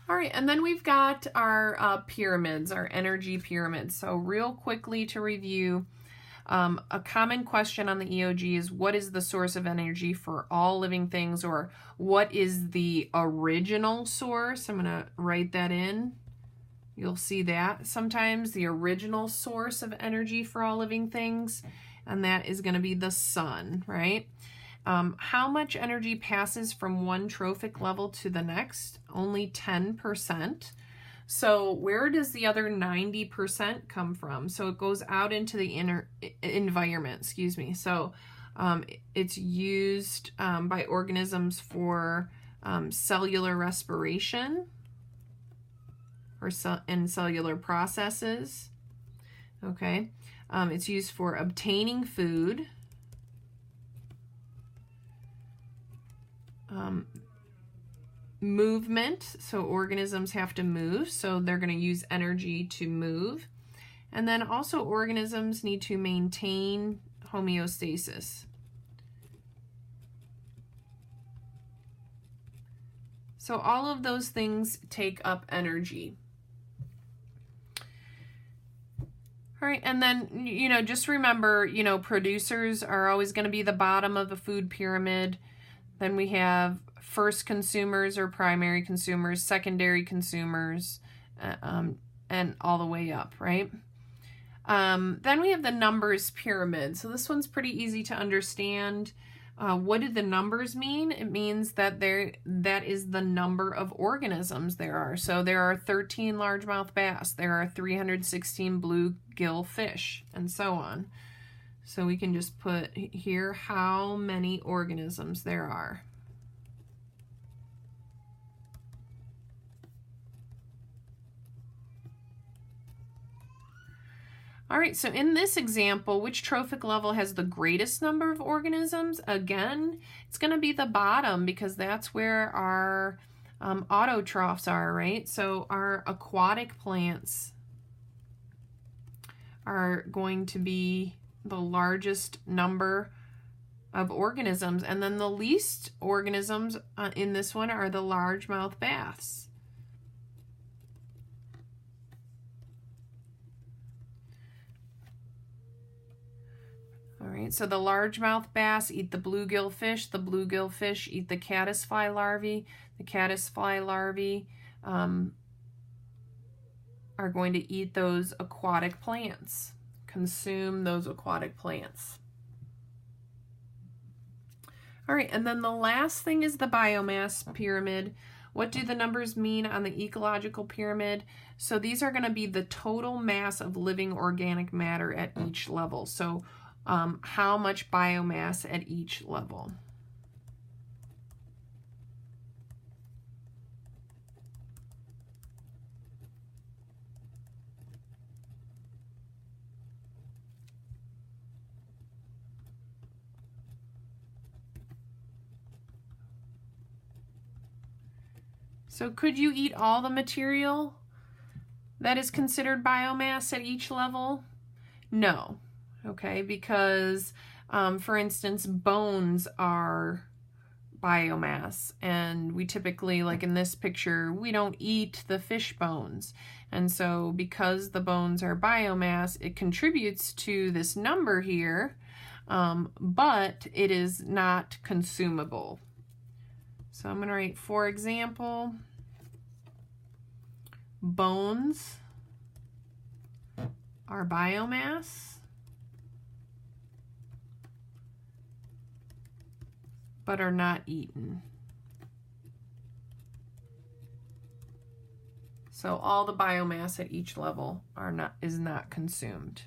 All right, and then we've got our pyramids, our energy pyramids. So real quickly to review, a common question on the EOG is, what is the source of energy for all living things, or what is the original source? I'm going to write that in. You'll see that sometimes, the original source of energy for all living things, and that is going to be the sun, right? How much energy passes from one trophic level to the next? Only 10%. So where does the other 90% come from? So it goes out into the inner environment, excuse me. So it's used by organisms for cellular respiration or in cellular processes. Okay. It's used for obtaining food. Movement, so organisms have to move, so they're going to use energy to move. And then also organisms need to maintain homeostasis. So all of those things take up energy. All right, and then, just remember, producers are always going to be the bottom of the food pyramid. Then we have first consumers or primary consumers, secondary consumers, and all the way up, right? Then we have the numbers pyramid. So this one's pretty easy to understand. What do the numbers mean? It means that that is the number of organisms there are. So there are 13 largemouth bass, there are 316 bluegill fish, and so on. So we can just put here how many organisms there are. All right, so in this example, which trophic level has the greatest number of organisms? Again, it's going to be the bottom because that's where our autotrophs are, right? So our aquatic plants are going to be the largest number of organisms, and then the least organisms in this one are the largemouth bass. All right, so the largemouth bass eat the bluegill fish eat the caddisfly larvae. The caddisfly larvae are going to eat those aquatic plants, consume those aquatic plants. All right, and then the last thing is the biomass pyramid. What do the numbers mean on the ecological pyramid? So these are going to be the total mass of living organic matter at each level. So how much biomass at each level. So could you eat all the material that is considered biomass at each level? No, okay, because for instance, bones are biomass, and we typically, like in this picture, we don't eat the fish bones. And so because the bones are biomass, it contributes to this number here, but it is not consumable. So I'm going to write, for example, bones are biomass, but are not eaten. So all the biomass at each level is not consumed.